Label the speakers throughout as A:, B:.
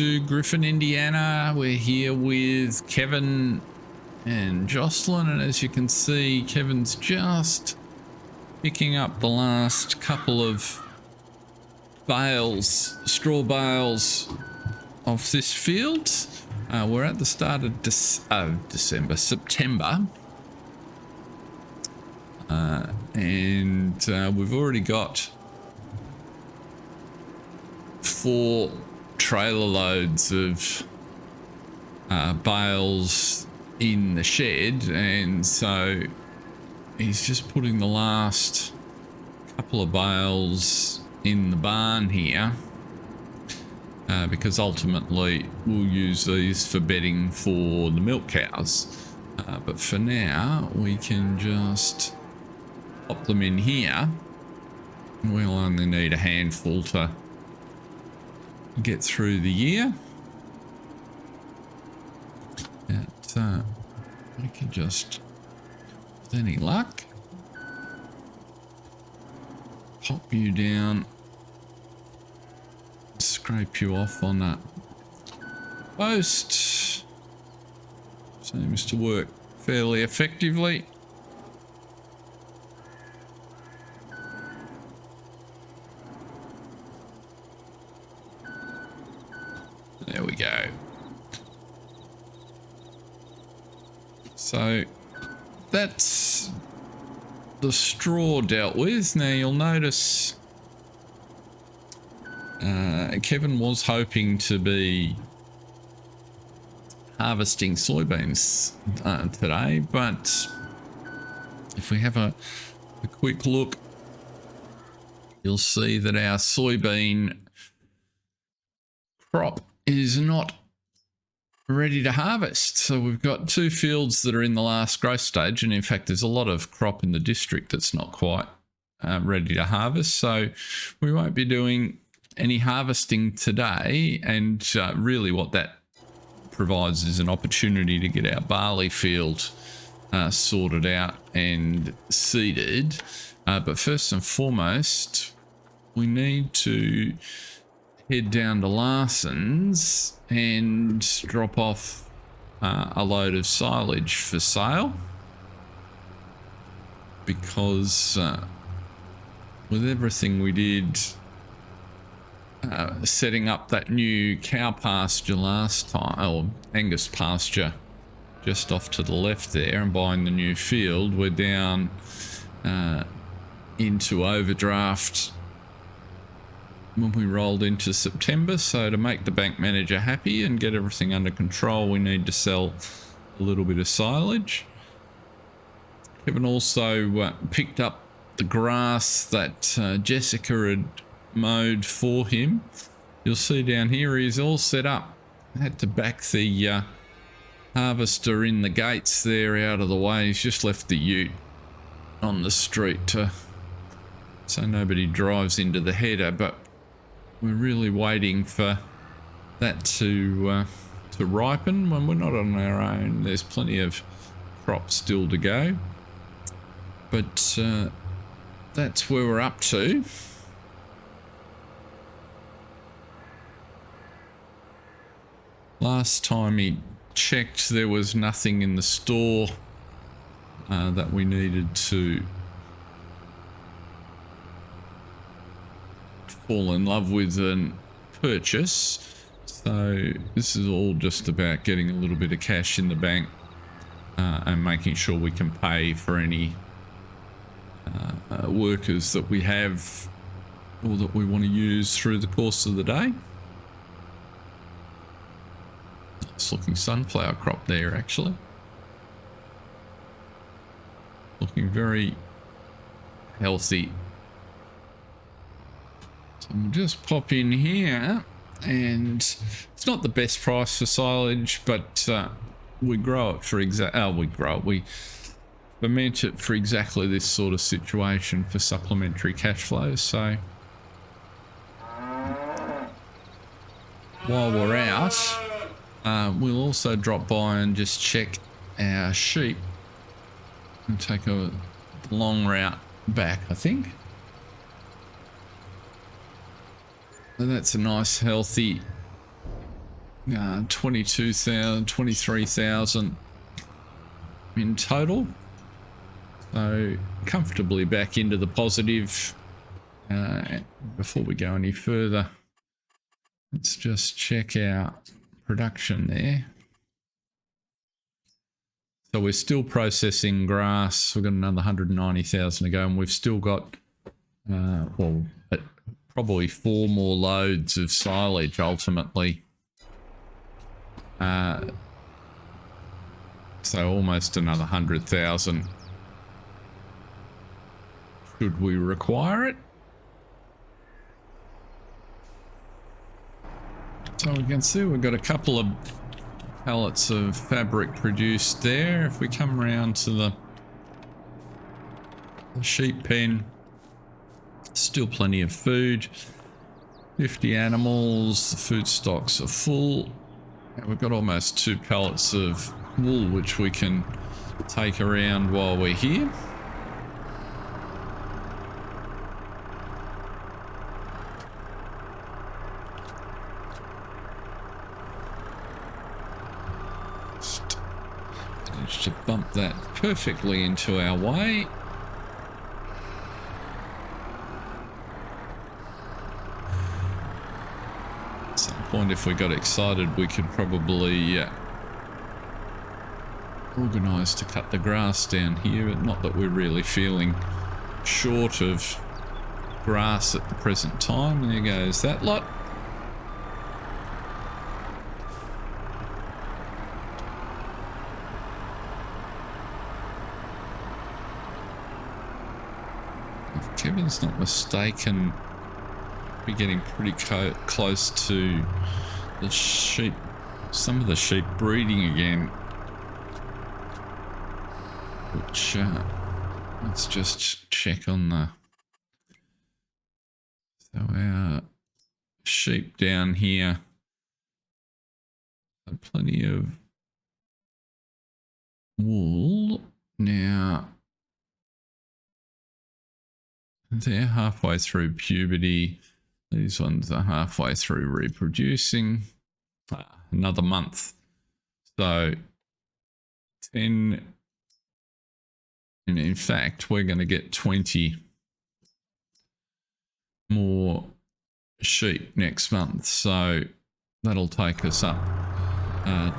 A: to Griffin, Indiana. We're here with Kevin and Jocelyn, and as you can see, Kevin's just picking up the last couple of bales, straw bales of this field. We're at the start of September. And we've already got 4 trailer loads of bales in the shed, and so he's just putting the last couple of bales in the barn here, because ultimately we'll use these for bedding for the milk cows, but for now we can just pop them in here. We'll only need a handful to get through the year. But we can just, with any luck, pop you down, scrape you off on that post. Seems to work fairly effectively. There we go. So that's the straw dealt with. Now you'll notice Kevin was hoping to be harvesting soybeans today, but if we have a quick look, you'll see that our soybean crop is not ready to harvest. So we've got 2 fields that are in the last growth stage, and in fact there's a lot of crop in the district that's not quite ready to harvest, so we won't be doing any harvesting today. And really what that provides is an opportunity to get our barley field sorted out and seeded, but first and foremost we need to head down to Larson's and drop off a load of silage for sale, because with everything we did setting up that new cow pasture last time, or Angus pasture just off to the left there, and buying the new field, we're down into overdraft when we rolled into September. So to make the bank manager happy and get everything under control, we need to sell a little bit of silage. Kevin also picked up the grass that Jessica had mowed for him. You'll see down here he's all set up. I had to back the harvester in the gates there out of the way. He's just left the ute on the street so nobody drives into the header, but we're really waiting for that to ripen. When we're not on our own, there's plenty of crop still to go, but that's where we're up to. Last time he checked, there was nothing in the store that we needed to fall in love with and purchase. So this is all just about getting a little bit of cash in the bank and making sure we can pay for any workers that we have or that we want to use through the course of the day. Nice looking sunflower crop there, actually. Looking very healthy. So we'll just pop in here, and it's not the best price for silage, but we grow it for we ferment it for exactly this sort of situation for supplementary cash flows. So while we're out, we'll also drop by and just check our sheep and take a long route back, I think. So that's a nice healthy 22,000, 23,000 in total. So comfortably back into the positive. Before we go any further, let's just check our production there. So we're still processing grass. We've got another 190,000 to go, and we've still got probably 4 more loads of silage ultimately. So almost another 100,000 should we require it. So we can see we've got a couple of pallets of fabric produced there. If we come around to the sheep pen, still plenty of food, 50 animals, the food stocks are full. And we've got almost 2 pallets of wool which we can take around while we're here. Managed to bump that perfectly into our way. At some point, if we got excited, we could probably organise to cut the grass down here, but not that we're really feeling short of grass at the present time. There goes that lot. If Kevin's not mistaken, we're getting pretty close to the sheep, some of the sheep breeding again. Which, let's just check on the, so our sheep down here have plenty of wool. Now, they're halfway through puberty. These ones are halfway through reproducing. Another month. So, 10... And in fact, we're going to get 20 more sheep next month. So that'll take us up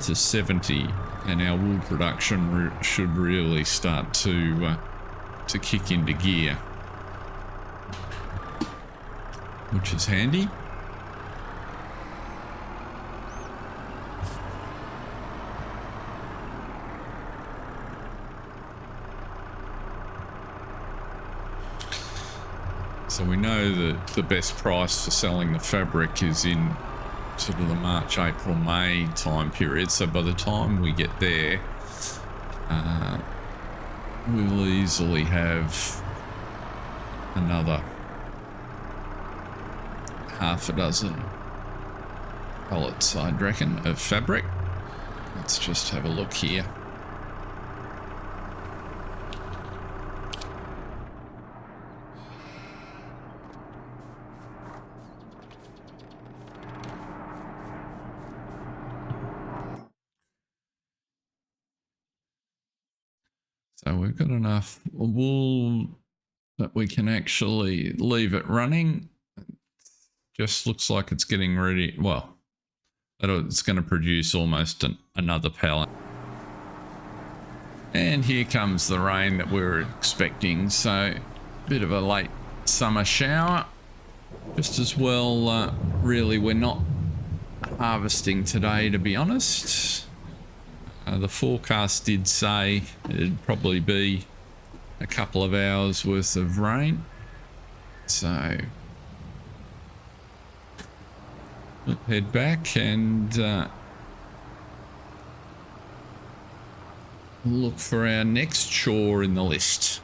A: to 70, and our wool production should really start to kick into gear, which is handy. So we know that the best price for selling the fabric is in sort of the March, April, May time period. So by the time we get there, we'll easily have another half a dozen pallets, I'd reckon, of fabric. Let's just have a look here. So we've got enough wool that we can actually leave it running. Just looks like it's getting ready. Well, it's going to produce almost another pallet. And here comes the rain that we were expecting. So a bit of a late summer shower. Just as well, really, we're not harvesting today, to be honest. The forecast did say it'd probably be a couple of hours worth of rain. So we'll head back and look for our next chore in the list.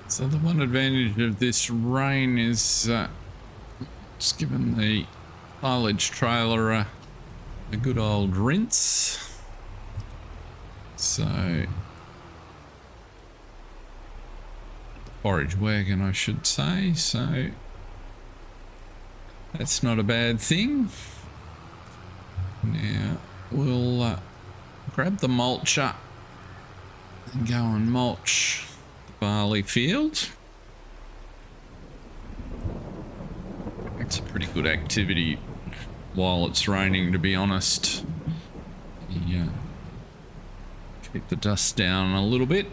A: So the one advantage of this rain is it's given the silage trailer a good old rinse. So forage wagon, I should say, so that's not a bad thing. Now we'll grab the mulcher and go and mulch the barley field. It's a pretty good activity while it's raining, to be honest. Yeah, keep the dust down a little bit.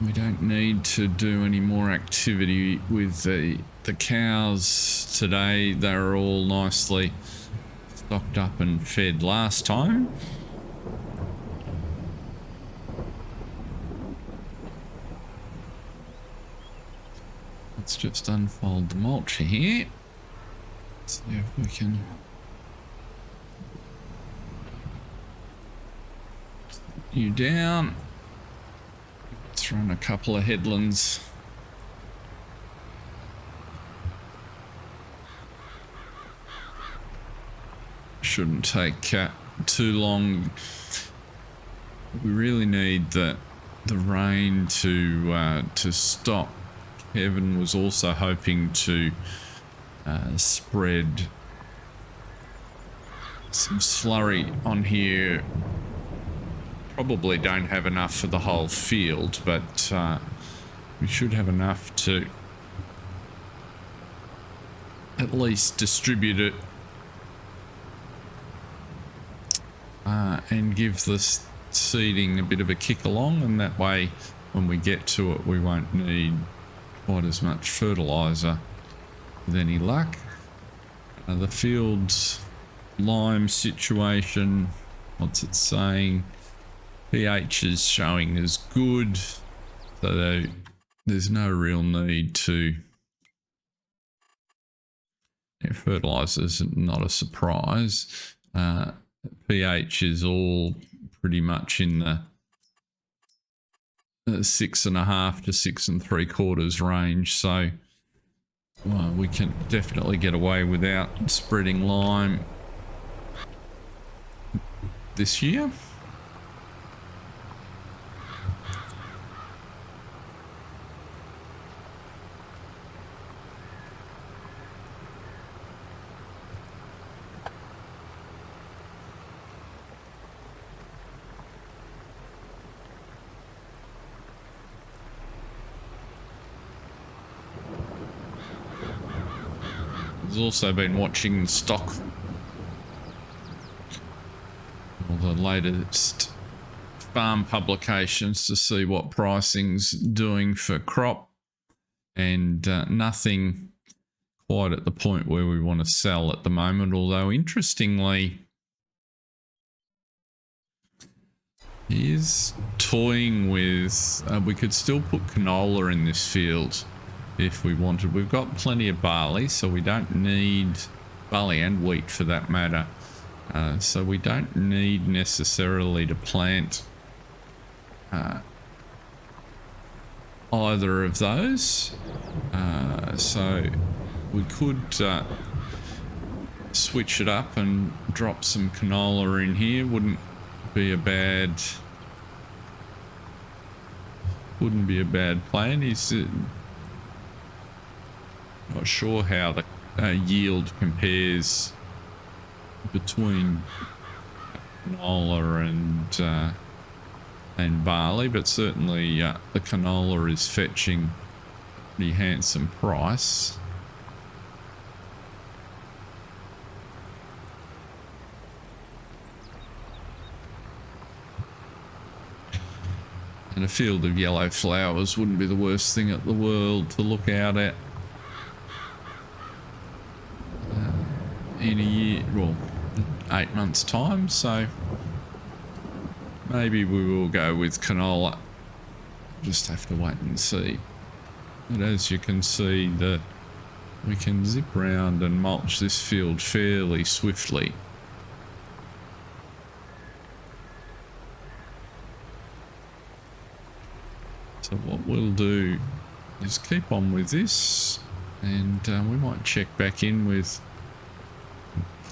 A: We don't need to do any more activity with the cows today. They were all nicely stocked up and fed last time. Let's just unfold the mulch here. See if we can put you down. Let's run a couple of headlands. Shouldn't take too long. We really need the rain to stop. Kevin was also hoping to spread some slurry on here. Probably don't have enough for the whole field, but we should have enough to at least distribute it and give this seeding a bit of a kick along, and that way when we get to it we won't need quite as much fertilizer with any luck. The field's lime situation, what's it saying? pH is showing as good, so there's no real need to. Fertilizer's not a surprise. pH is all pretty much in the 6.5 to 6 3/4 range, so we can definitely get away without spreading lime this year. Also been watching stock, all the latest farm publications to see what pricing's doing for crop, and nothing quite at the point where we want to sell at the moment, although interestingly he is toying with we could still put canola in this field if we wanted. We've got plenty of barley, so we don't need barley, and wheat for that matter, so we don't need necessarily to plant either of those, so we could switch it up and drop some canola in here. Wouldn't be a bad plan. He's not sure how the yield compares between canola and barley, but certainly the canola is fetching a pretty handsome price. And a field of yellow flowers wouldn't be the worst thing in the world to look out at. In a year, well, 8 months time, so maybe we will go with canola. Just have to wait and see. But as you can see, we can zip round and mulch this field fairly swiftly. So what we'll do is keep on with this, and we might check back in with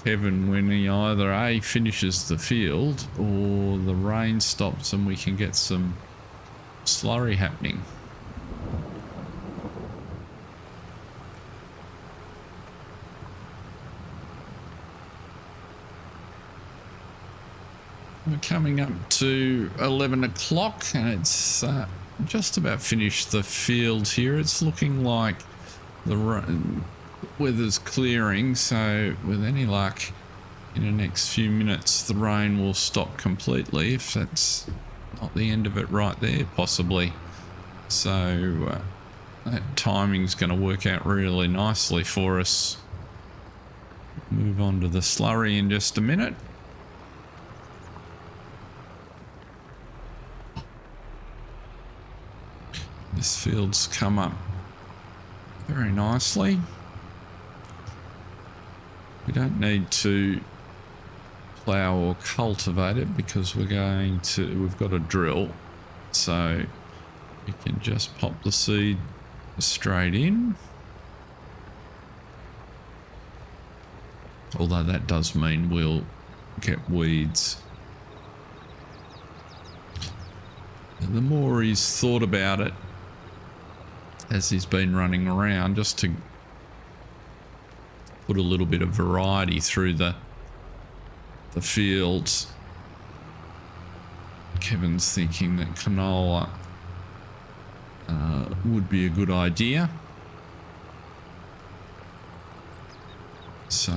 A: Kevin when he either A, finishes the field, or the rain stops and we can get some slurry happening. We're coming up to 11 o'clock and it's just about finished the field here. It's looking like the weather's clearing, so with any luck in the next few minutes the rain will stop completely, if that's not the end of it right there possibly. So that timing's going to work out really nicely for us. Move on to the slurry in just a minute. This field's come up very nicely. We don't need to plough or cultivate it because we've got a drill, so you can just pop the seed straight in. Although that does mean we'll get weeds. And the more he's thought about it as he's been running around, just to put a little bit of variety through the fields, Kevin's thinking that canola would be a good idea. So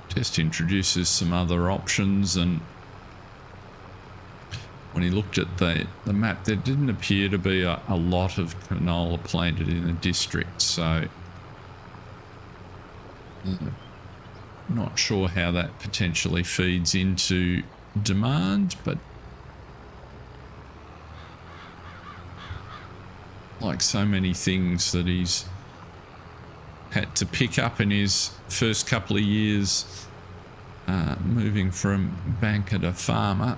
A: just introduces some other options, and when he looked at the map, there didn't appear to be a lot of canola planted in the district, so not sure how that potentially feeds into demand, but like so many things that he's had to pick up in his first couple of years moving from banker to farmer,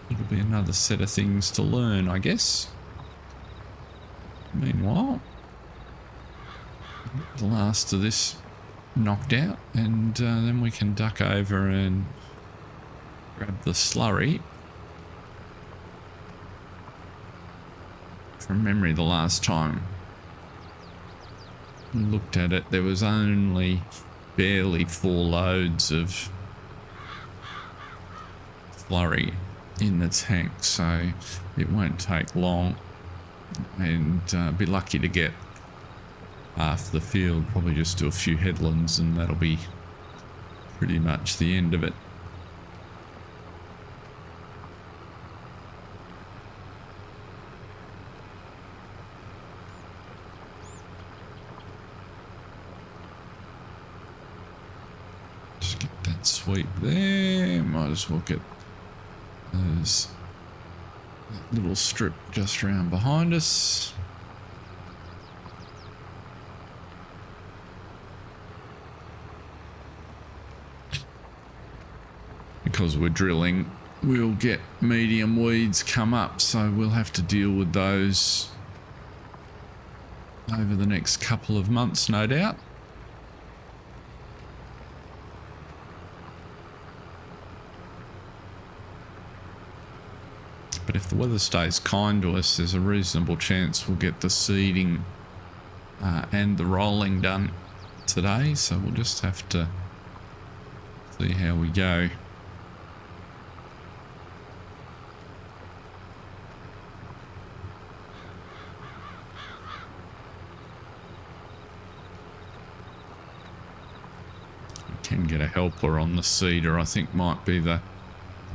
A: it'll be another set of things to learn, I guess. Meanwhile, the last of this knocked out, and then we can duck over and grab the slurry. From memory, the last time we looked at it, there was only barely 4 loads of slurry in the tank, so it won't take long, and be lucky to get half the field. Probably just do a few headlands and that'll be pretty much the end of it. Just get that sweep there. Might as well get those, that little strip just around behind us. Because we're drilling, we'll get medium weeds come up, so we'll have to deal with those over the next couple of months, no doubt. But if the weather stays kind to us, there's a reasonable chance we'll get the seeding and the rolling done today, so we'll just have to see how we go. Can get a helper on the seeder, I think might be the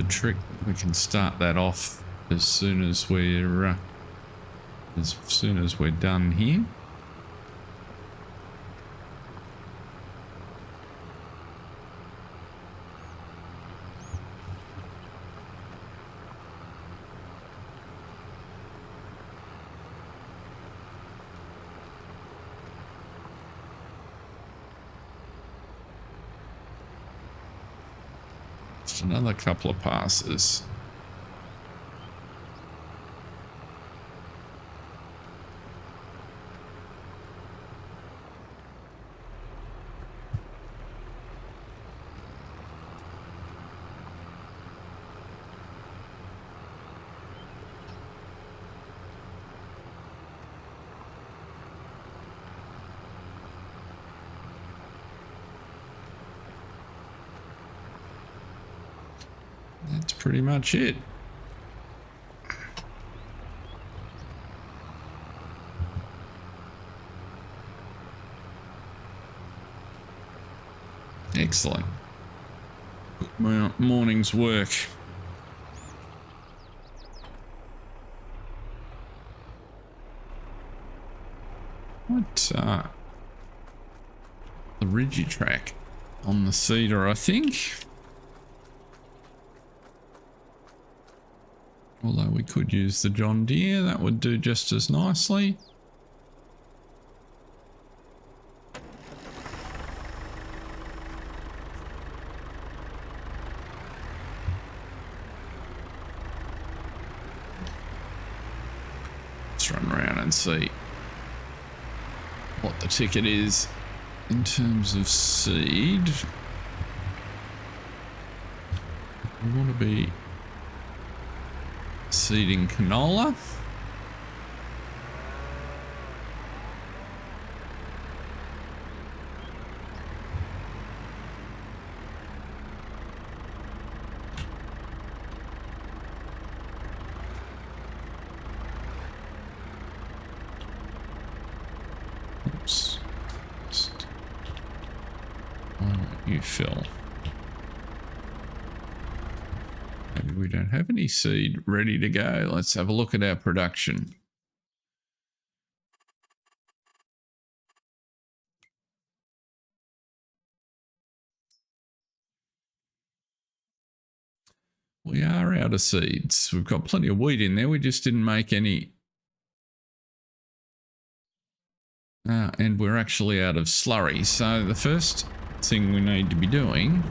A: trick. We can start that off as soon as we're done here. Another couple of passes. pretty much it. Excellent. Good morning's work. What, the Rigi track on the Cedar, I think. Although we could use the John Deere, that would do just as nicely. Let's run around and see what the ticket is in terms of seed. We want to be seeding canola. Oops. Why don't you fill? Maybe we don't have any seed ready to go. Let's have a look at our production. We are out of seeds. We've got plenty of wheat in there. We just didn't make any. And we're actually out of slurry. So the first thing we need to be doing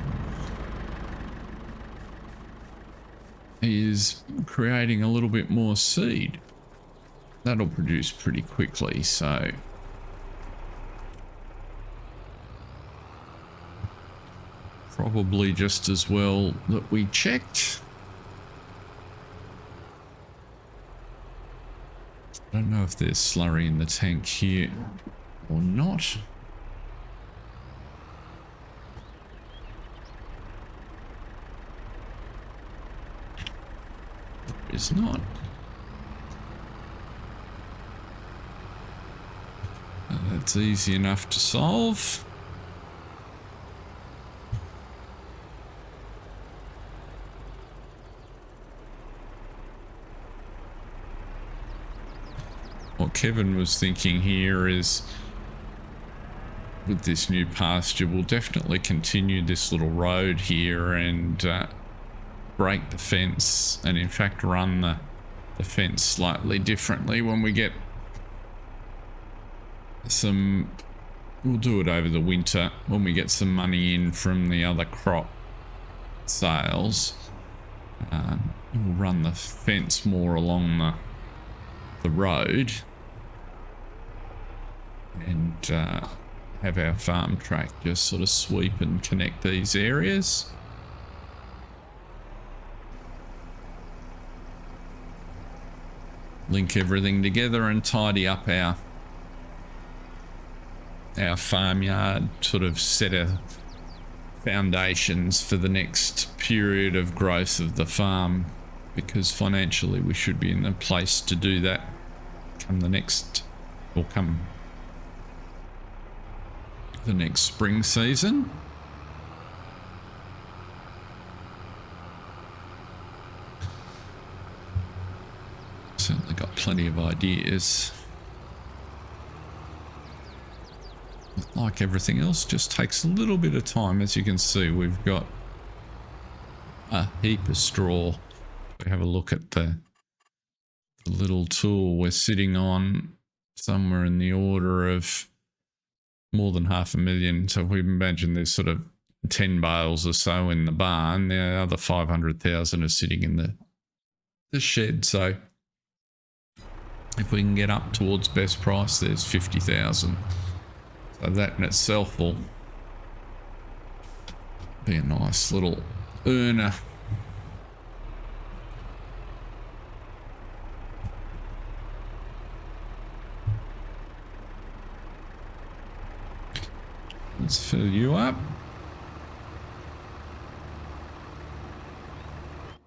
A: is creating a little bit more seed. That'll produce pretty quickly, so probably just as well that we checked. I don't know if there's slurry in the tank here or not. It's not. That's easy enough to solve. What Kevin was thinking here is, with this new pasture, we'll definitely continue this little road here and break the fence, and in fact run the fence slightly differently when we get some. We'll do it over the winter when we get some money in from the other crop sales. We'll run the fence more along the road and have our farm track just sort of sweep and connect these areas. Link everything together and tidy up our farmyard, sort of set a foundations for the next period of growth of the farm, because financially we should be in a place to do that come the next spring season. Certainly got plenty of ideas. Like everything else, just takes a little bit of time. As you can see, we've got a heap of straw. We have a look at the little tool we're sitting on, somewhere in the order of more than 500,000. So if we imagine there's sort of 10 bales or so in the barn, the other 500,000 are sitting in the shed. So if we can get up towards best price, there's 50,000. So that in itself will be a nice little earner. Let's fill you up.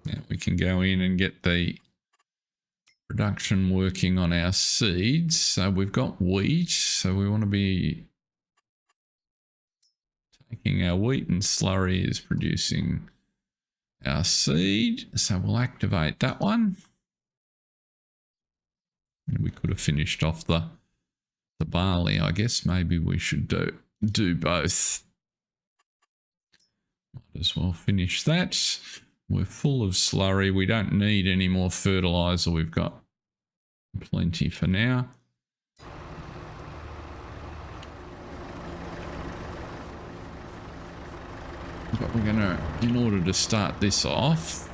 A: Now can go in and get the production working on our seeds. So we've got wheat, so we want to be taking our wheat, and slurry is producing our seed. So we'll activate that one. And we could have finished off the barley. I guess maybe we should do both. Might as well finish that. We're full of slurry. We don't need any more fertilizer. We've got plenty for now. But we're gonna, in order to start this off,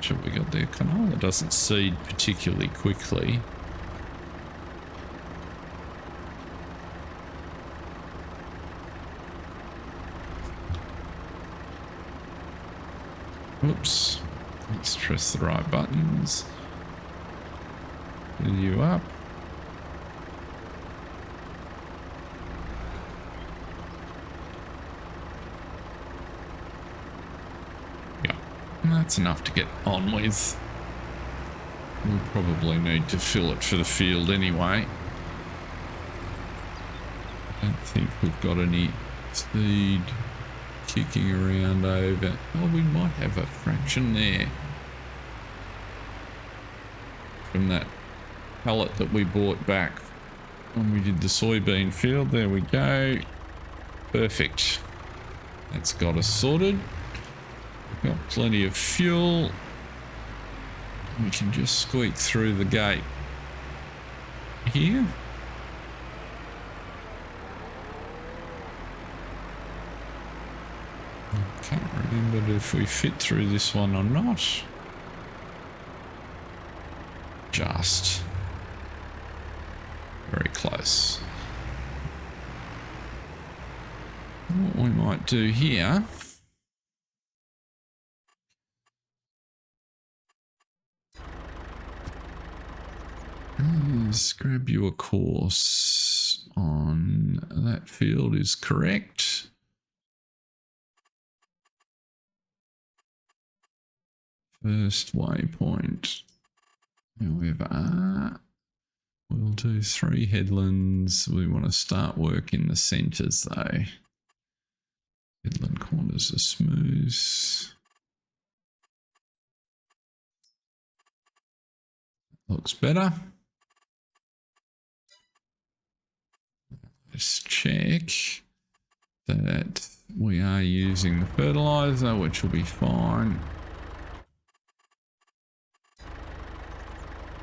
A: what we got there? Canola doesn't seed particularly quickly. Oops. Let's press the right buttons. Fill you up. Yeah, that's enough to get on with. We'll probably need to fill it for the field anyway. I don't think we've got any seed kicking around over. Oh, we might have a fraction there from that pallet that we bought back when we did the soybean field. There we go. Perfect. That's got us sorted. We've got plenty of fuel. We can just squeak through the gate here. Can't remember if we fit through this one or not. Just very close. What we might do here is grab you a course on that field is correct. First waypoint. However, we'll do 3 headlands. We want to start work in the centres though. Headland corners are smooth. Looks better. Let's check that we are using the fertiliser, which will be fine.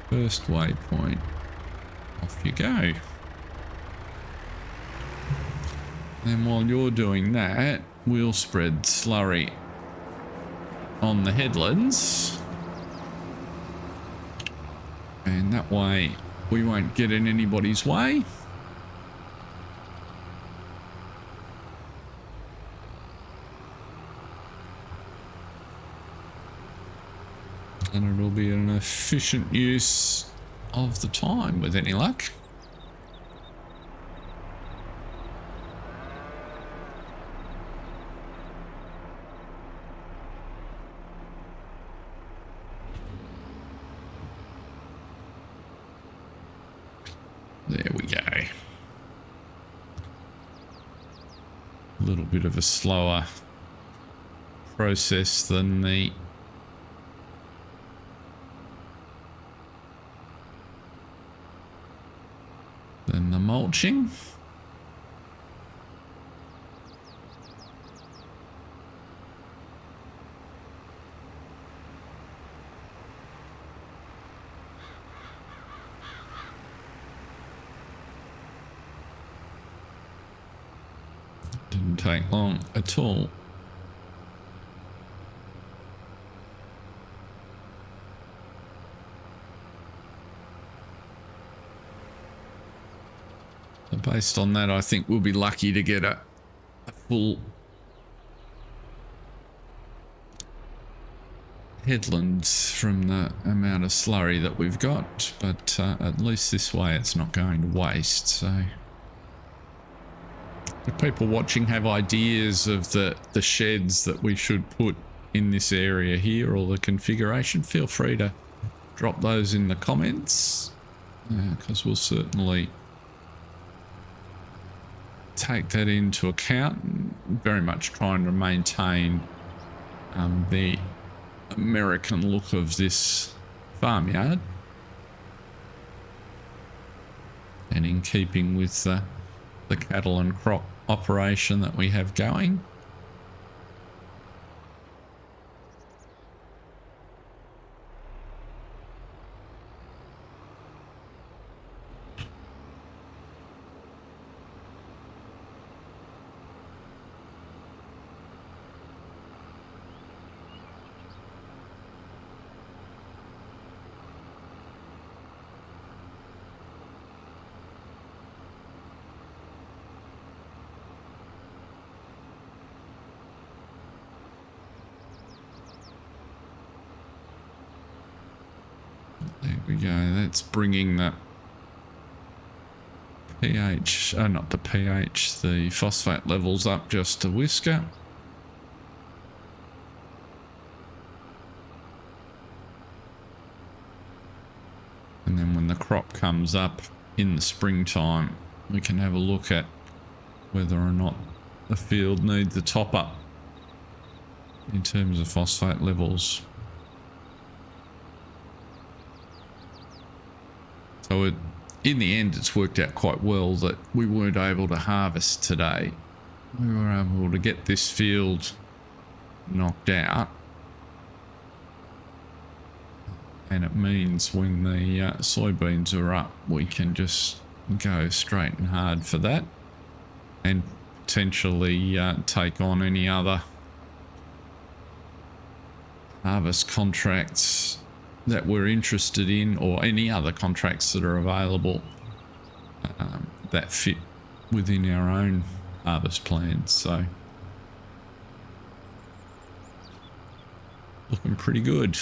A: First waypoint, off you go. Then while you're doing that, we'll spread slurry on the headlands. And that way we won't get in anybody's way. And it'll be an efficient use of the time with any luck. There we go. A little bit of a slower process than the mulching. Didn't take long at all. Based on that, I think we'll be lucky to get a full headlands from the amount of slurry that we've got, but at least this way it's not going to waste. So If people watching have ideas of the sheds that we should put in this area here or the configuration, feel free to drop those in the comments, because we'll certainly take that into account, and very much trying to maintain the American look of this farmyard, and in keeping with the cattle and crop operation that we have going. There we go, that's bringing the pH, not the pH, the phosphate levels up just a whisker. And then when the crop comes up in the springtime, we can have a look at whether or not the field needs a top up in terms of phosphate levels. So in the end, it's worked out quite well that we weren't able to harvest today. We were able to get this field knocked out. And it means when the soybeans are up, we can just go straight and hard for that. And potentially take on any other harvest contracts that we're interested in, or any other contracts that are available that fit within our own harvest plans. So looking pretty good.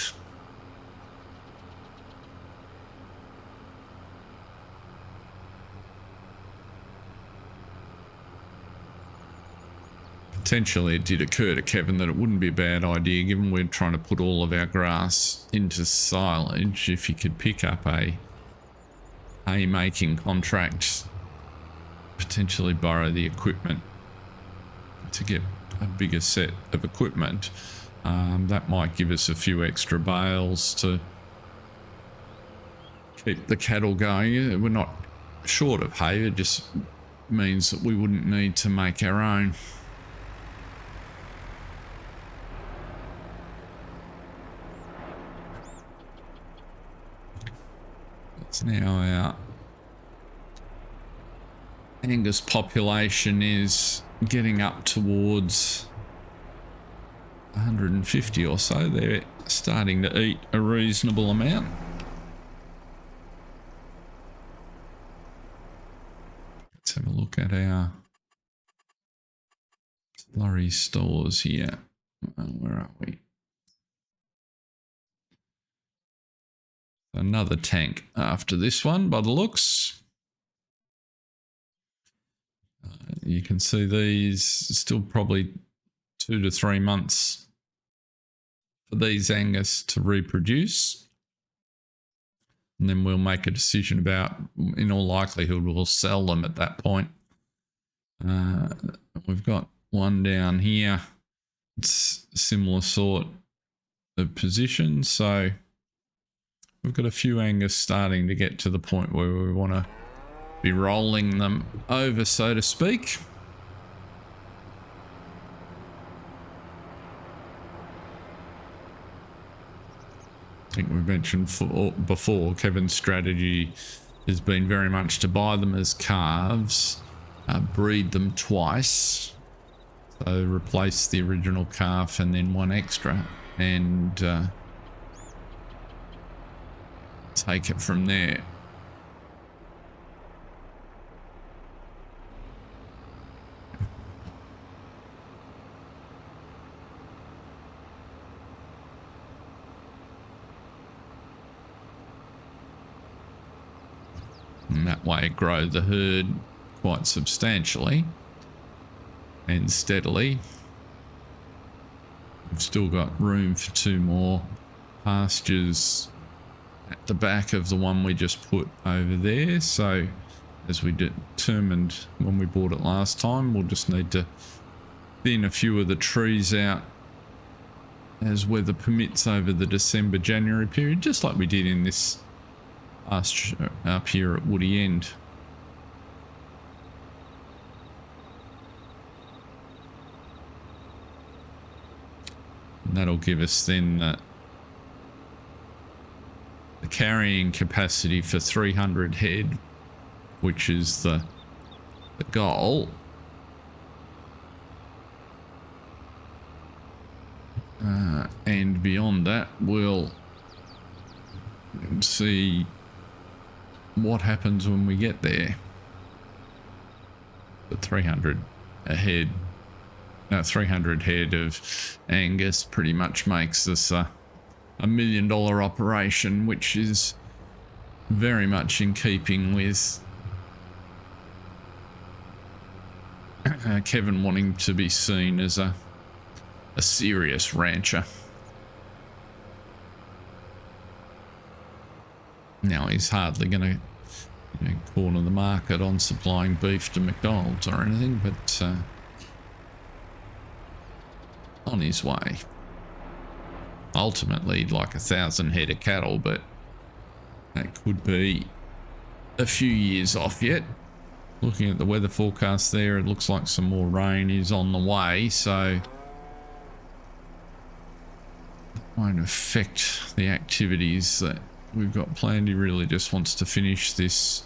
A: Potentially it did occur to Kevin that it wouldn't be a bad idea, given we're trying to put all of our grass into silage, if you could pick up a hay making contract, potentially borrow the equipment to get a bigger set of equipment. That might give us a few extra bales to keep the cattle going. We're not short of hay, it just means that we wouldn't need to make our own. Now our Angus population is getting up towards 150 or so. They're starting to eat a reasonable amount. Let's have a look at our slurry stores here. Where are we? Another tank after this one by the looks. You can see these still probably 2 to 3 months for these Angus to reproduce. And then we'll make a decision about, in all likelihood, we'll sell them at that point. We've got one down here. It's a similar sort of position. So we've got a few Angus starting to get to the point where we want to be rolling them over, so to speak. I think we mentioned before, Kevin's strategy has been very much to buy them as calves, breed them twice, so replace the original calf and then one extra, and take it from there. And that way grow the herd quite substantially. and steadily. We've still got room for 2 more pastures at the back of the one we just put over there. So as we determined when we bought it last time, we'll just need to thin a few of the trees out as weather permits over the December-January period, just like we did in this pasture up here at Woody End. And that'll give us then the carrying capacity for 300 head, which is the goal. And beyond that, we'll see what happens when we get there. The 300 head of Angus pretty much makes this a $1 million operation, which is very much in keeping with Kevin wanting to be seen as a serious rancher. Now he's hardly going to corner the market on supplying beef to McDonald's or anything, but on his way. Ultimately, like 1,000 head of cattle, but that could be a few years off yet. Looking at the weather forecast there, it looks like some more rain is on the way, so won't affect the activities that we've got planned. He really just wants to finish this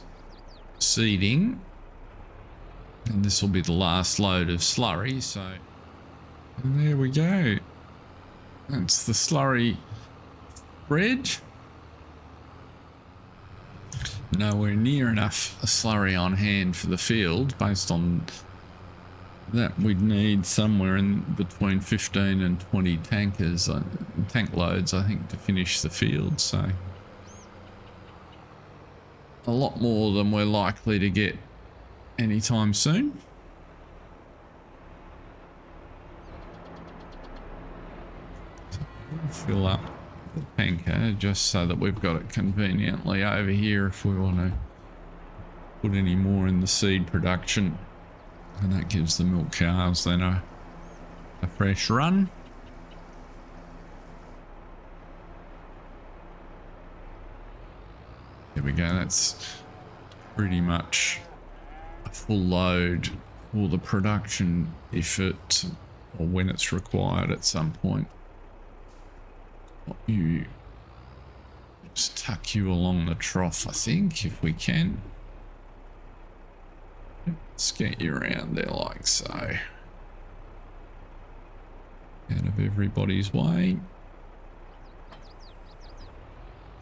A: seeding, and this will be the last load of slurry. So, and there we go. That's the slurry spread. Nowhere near enough slurry on hand for the field. Based on that, we'd need somewhere in between 15 and 20 tankers, tank loads, I think, to finish the field. So a lot more than we're likely to get anytime soon. So we'll fill up the tanker just so that we've got it conveniently over here if we want to put any more in the seed production. And that gives the milk cows then a fresh run. There we go, that's pretty much a full load for the production effort, or when it's required at some point. You just tuck you along the trough, I think, if we can. Let's get you around there like so. Out of everybody's way.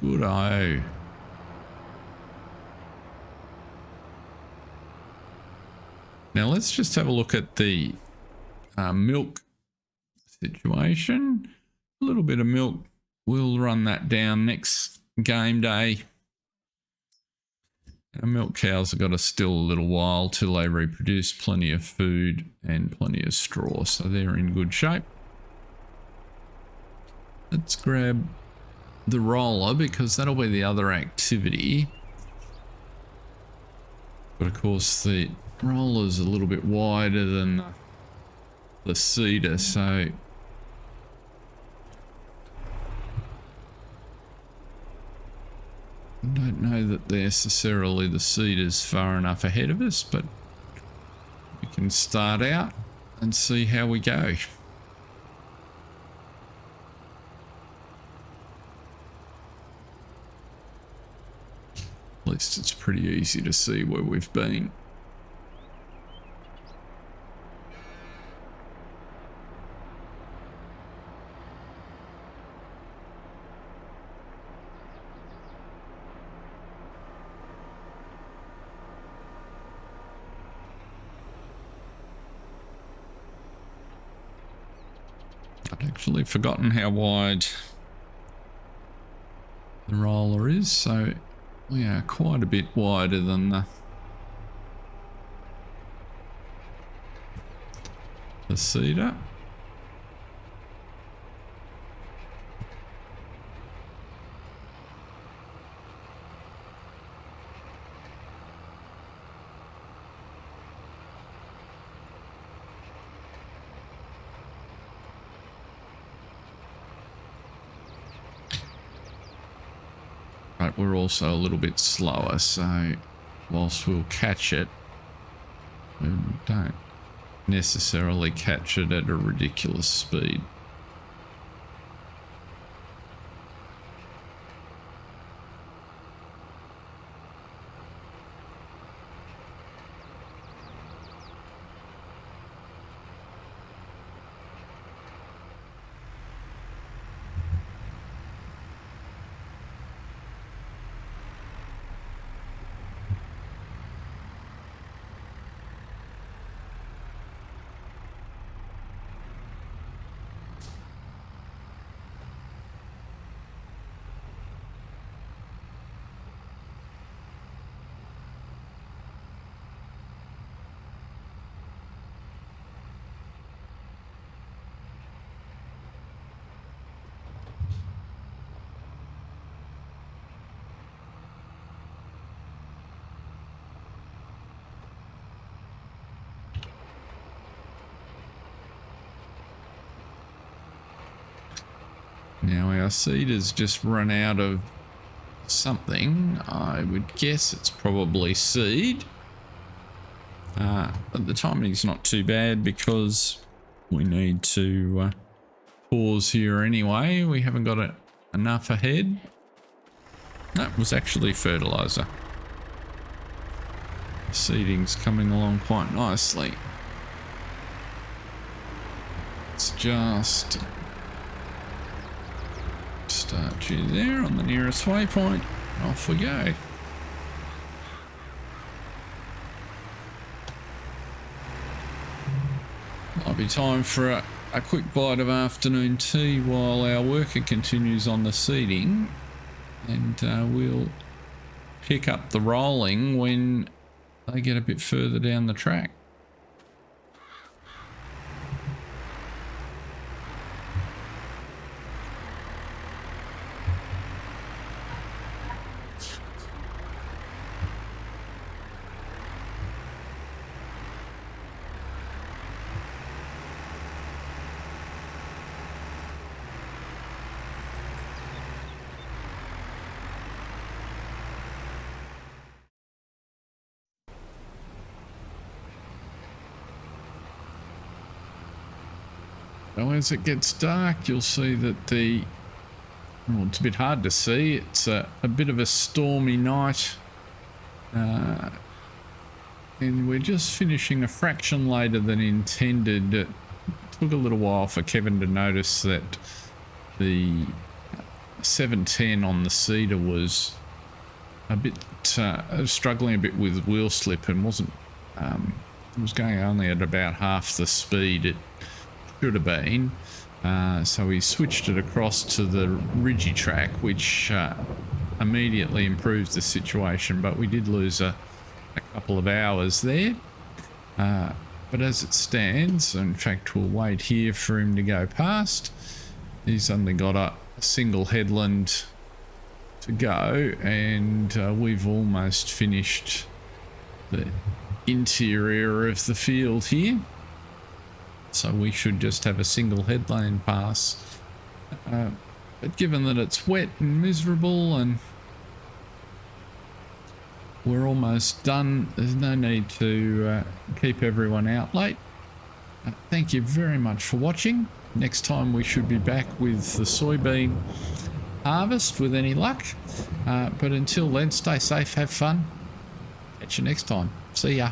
A: Good-o. Now let's just have a look at the milk situation. A little bit of milk. We'll run that down next game day. Our milk cows have got us still a little while till they reproduce, plenty of food and plenty of straw, so they're in good shape. Let's grab the roller because that'll be the other activity. But of course the roller's a little bit wider than the seeder, so I don't know that necessarily the seeder's far enough ahead of us, but we can start out and see how we go. At least it's pretty easy to see where we've been. I'd actually forgotten how wide the roller is, so we are quite a bit wider than the seeder. Right, we're also a little bit slower, so whilst we'll catch it, we don't necessarily catch it at a ridiculous speed. Now our seed has just run out of something. I would guess it's probably seed. But the timing's not too bad because we need to pause here anyway. We haven't got it enough ahead. That was actually fertilizer. Seeding's coming along quite nicely. It's just start you there on the nearest waypoint. Off we go. Might be time for a quick bite of afternoon tea while our worker continues on the seeding, and we'll pick up the rolling when they get a bit further down the track. Well, as it gets dark, you'll see that well, it's a bit hard to see. It's a bit of a stormy night. And we're just finishing a fraction later than intended. It took a little while for Kevin to notice that the 710 on the seeder was a bit struggling a bit with wheel slip and wasn't it was going only at about half the speed it should have been, so we switched it across to the ridgy track, which immediately improves the situation, but we did lose a couple of hours there. But as it stands, in fact we'll wait here for him to go past. He's only got a single headland to go, and we've almost finished the interior of the field here. So we should just have a single headland pass. But given that it's wet and miserable and we're almost done, there's no need to keep everyone out late. Thank you very much for watching. Next time we should be back with the soybean harvest with any luck. But until then, stay safe, have fun. Catch you next time. See ya.